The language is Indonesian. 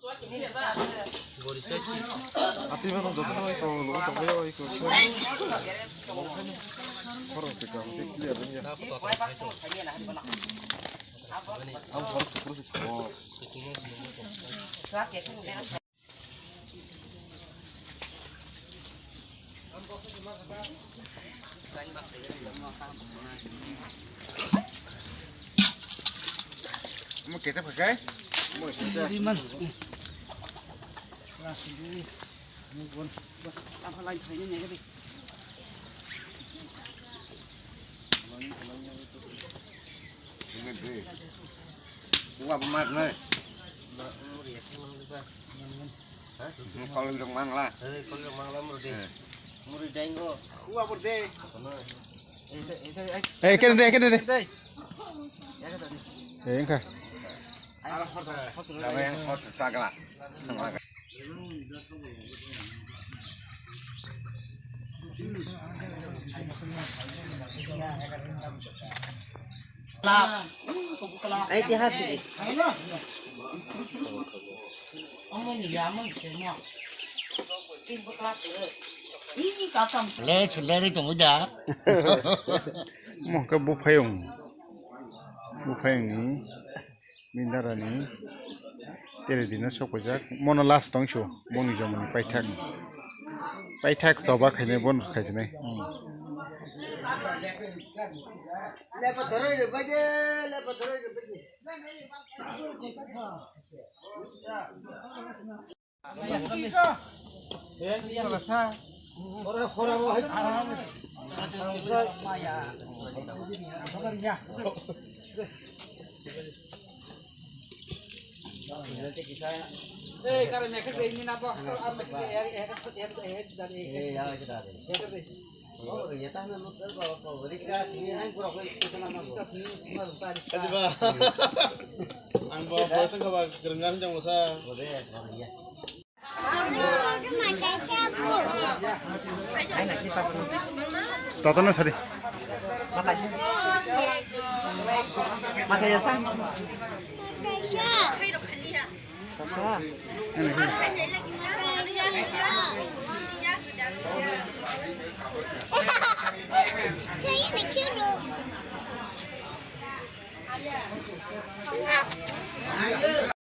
Ati memang dokter itu lu tak boleh itu. Orang sekarang itu lihatnya. Aku harus terus sekolah. Mau kita pakai? Mau kita. Diman. Lah sendiri. Mungkin apa lain kayaknya nih tadi. Gua pemat nih. Kalau udah mangla. Kalau mangla murid denggo. Gua berde. kene deh. Ya kata nih. Engkau. Kami yang hot sagala. Ay tihat sih. Amon ya amon semua. Timbu kelat. Ini kakam. Lere itu muda. Mau ke Bupayung ni mindara ni tere dina sokojak mono last tong shu moni jomoni paitak soba khaine bon khaijne Lepas terus baje. Karena mereka ingin apa? Oh, ya tahu lu kalau Rizka sini kan kurang kesana mah. Tadi ba. Ang bawa bosan ka ba kerengan jang usa. Boleh ya. Ay nasi pa. tatana sari Matanya. Matanya sang. Sama. Kayaknya cute.